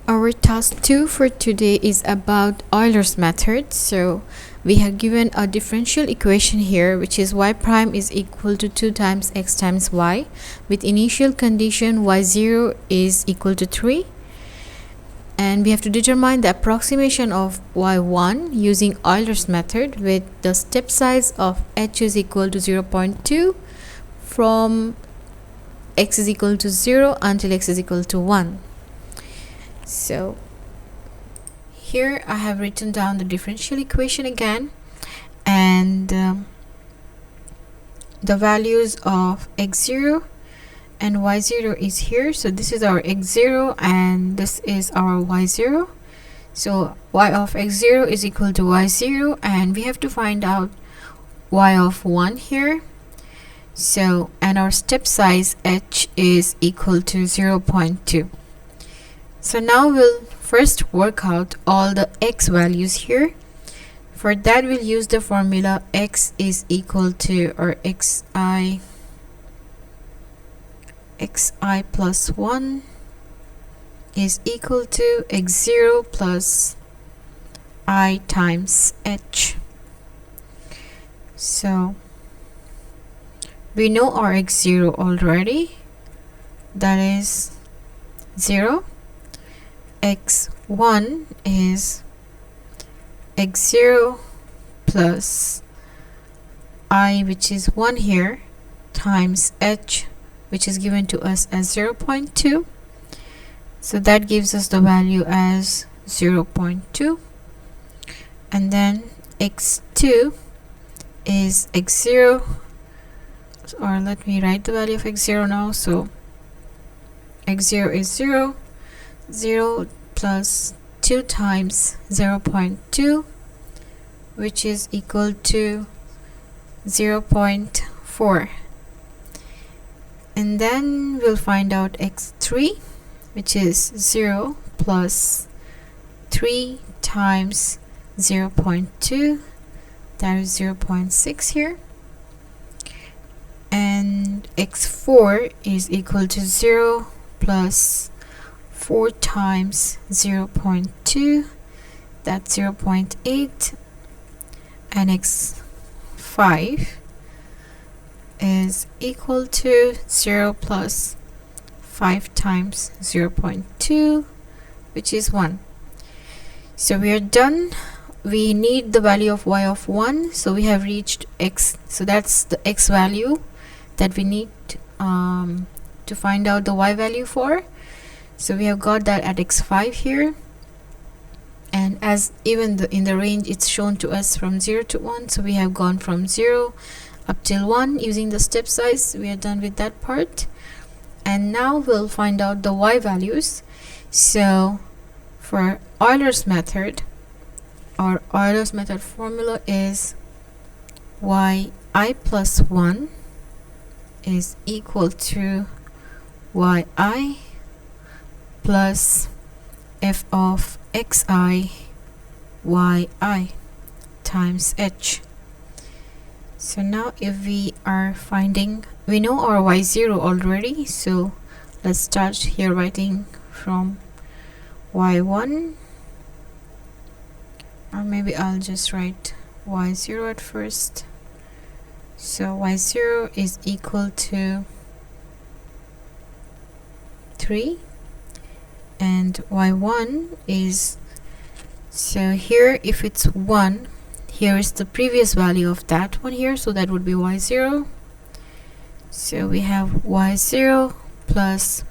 Our task 2 for today is about Euler's method. So we have given a differential equation here, which is y prime is equal to 2 times x times y, with initial condition y0 is equal to 3, and we have to determine the approximation of y1 using Euler's method with the step size of h is equal to 0.2 from x is equal to 0 until x is equal to 1. So here I have written down the differential equation again, and the values of x0 and y0 is here. So this is our x0 and this is our y0. So y of x0 is equal to y0, and we have to find out y of 1 here. So, and our step size h is equal to 0.2. So now we'll first work out all the x values here. For that, we'll use the formula x is equal to, or xi plus 1 is equal to x0 plus I times h. So we know our x0 already, that is 0. x1 is x0 plus I, which is 1 here, times h, which is given to us as 0.2. So that gives us the value as 0.2. And then x2 is x0, or let me write the value of x0 now. So x0 is 0, 0 plus 2 times 0.2, which is equal to 0.4. And then we'll find out x3, which is 0 plus 3 times 0.2, that is 0.6 here. And x4 is equal to 0 plus 4 times 0.2, that's 0.8. And x5 is equal to 0 plus 5 times 0.2, which is 1. So we are done. We need the value of y of 1, so we have reached x. So that's the x value that we need to find out the y value for. So we have got that at x5 here, and as even in the range it's shown to us from 0 to 1, so we have gone from 0 up till 1 using the step size. We are done with that part, and now we'll find out the y values. So for Euler's method, our Euler's method formula is yi plus 1 is equal to yi plus f of xi yi times h. So now if we are finding, we know our y0 already, so let's start here writing from y1, or maybe I'll just write y0 at first. So y0 is equal to 3, and y1 is, so here if it's 1, here is the previous value of that one here, so that would be y0. So we have y0 plus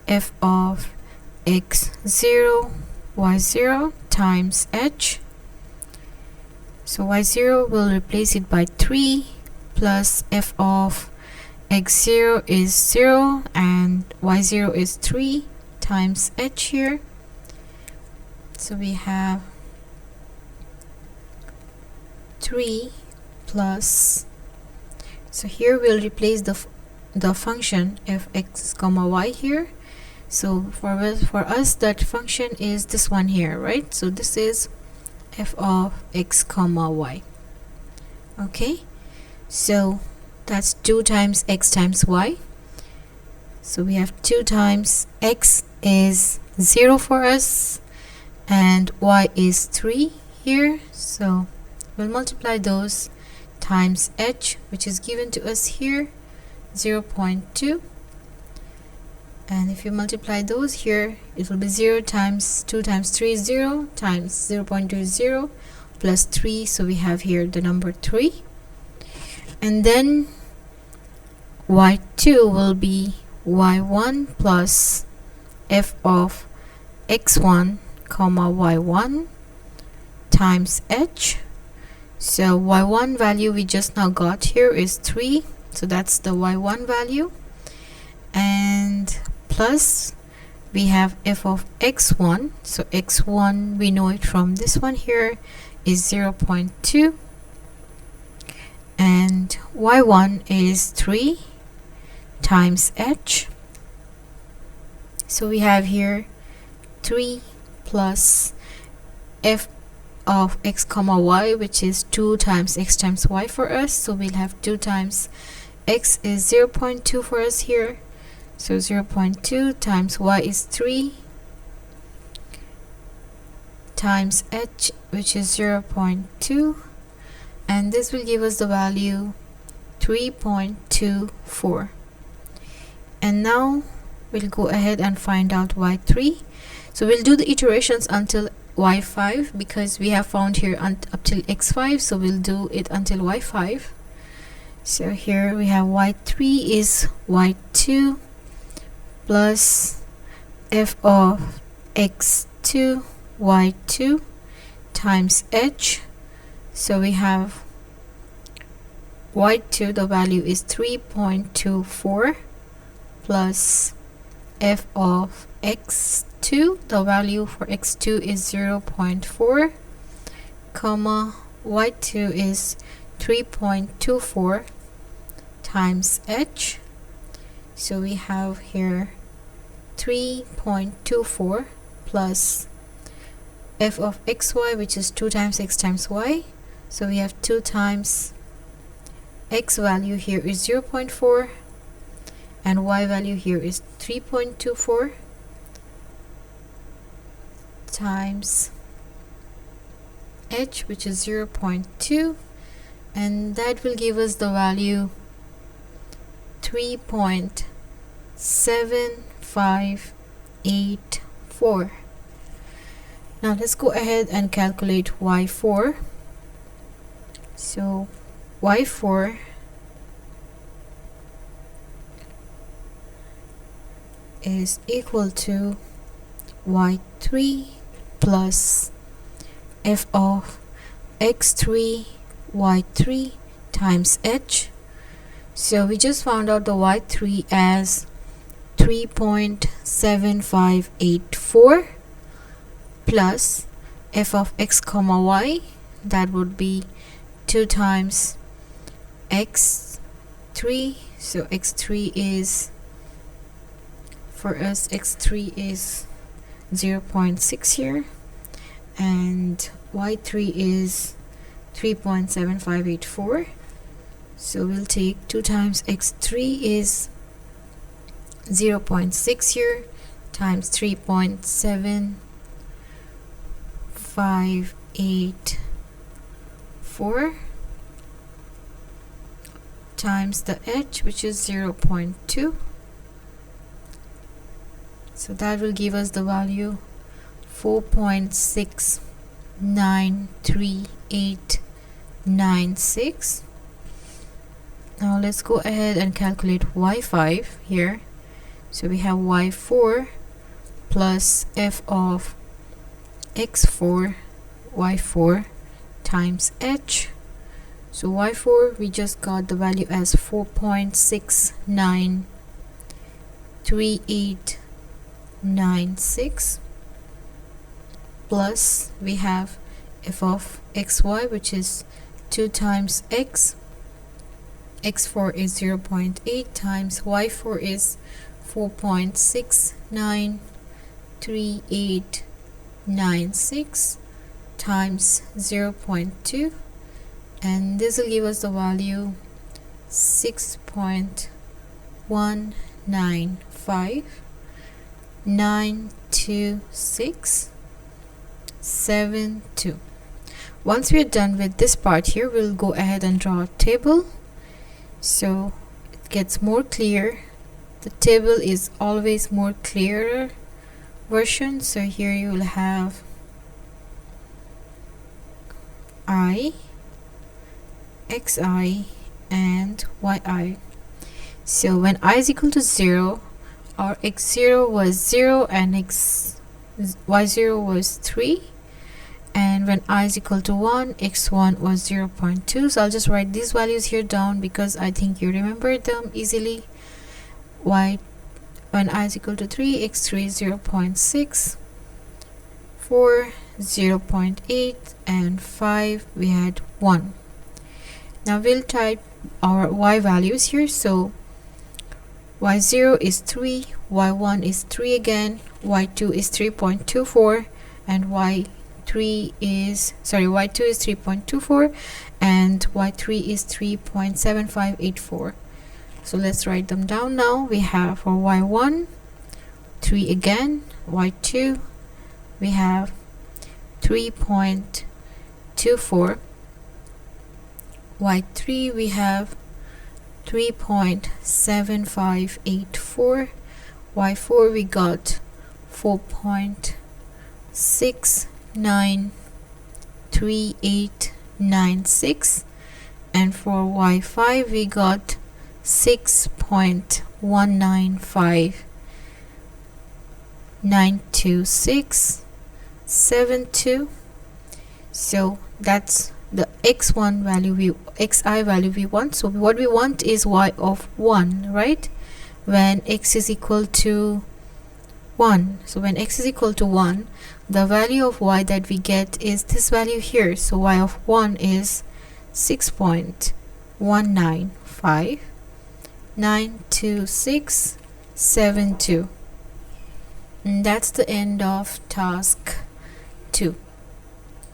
f of x0 y0 times h. So y0 will replace it by 3 plus f of x0 is 0 and y0 is 3 times h here. So we have 3 plus, so here we'll replace the function f(x, y) here. So for us that function is this one here, right? So this is f of x, y. Okay, so that's 2 times x times y. So we have 2 times x is 0 for us, and y is 3 here, so we'll multiply those times h, which is given to us here, 0.2, and if you multiply those here, it will be 0 times 2 times 3 is 0, times 0.2 is 0, plus 3, so we have here the number 3. And then y2 will be y1 plus f of x1 comma y1 times h. So y1 value we just now got here is 3, so that's the y1 value, and plus we have f of x1, so x1 we know it from this one here is 0.2, and y1 is 3 times h. So we have here 3 plus f of x comma y, which is 2 times x times y for us, so we'll have 2 times x is 0.2 for us here, so 0.2 times y is 3 times h, which is 0.2, and this will give us the value 3.24. And now we'll go ahead and find out y3. So we'll do the iterations until y5, because we have found here up till x5, so we'll do it until y5. So here we have y3 is y2 plus f of x2 y2 times h. So we have y2, the value is 3.24, plus f of x2, the value for x2 is 0.4, comma y2 is 3.24 times h. So we have here 3.24 plus f of xy, which is 2 times x times y, so we have 2 times x value here is 0.4, and y value here is 3.24 times h, which is 0.2, and that will give us the value 3.7584. Now let's go ahead and calculate y4. So y4 is equal to y3 plus f of x3 y3 times h. So we just found out the y3 as 3.7584 plus f of x comma y, that would be 2 times x3, so x3 is, for us x3 is 0.6 here, and y3 is 3.7584, so we'll take 2 times x3 is 0.6 here times 3.7584 times the h, which is 0.2, so that will give us the value 4.69386. Now let's go ahead and calculate y5 here. So we have y4 plus f of x4 y4 times h. So y4 we just got the value as 4.69386 plus we have f of xy, which is 2 times x, x4 is 0.8 times y4 is 4.69386 times 0.2, and this will give us the value 6.195. 92672. Once we're done with this part here, we'll go ahead and draw a table so it gets more clear. The table is always more clearer version. So here you will have I, xi, and yi. So when I is equal to 0, our x0 was 0 and y0 was 3. And when I is equal to 1, x1 was 0.2. So I'll just write these values here down because I think you remember them easily. When I is equal to 3, x3 is 0.6, 4, 0.8, and 5, we had 1. Now we'll type our y values here. So y0 is 3, y1 is 3 again, y2 is 3.24, and y2 is 3.24, and y3 is 3.7584. So let's write them down now. We have for y1 3 again, y2 we have 3.24, y3 we have 3.7584, y4 we got 4.693896, and for y5 we got 6.195.92672. So that's the x1 value, xi value we want. So what we want is y of 1, right? When x is equal to 1. So when x is equal to 1, the value of y that we get is this value here. So y of 1 is 6.195.92672. And that's the end of task 2.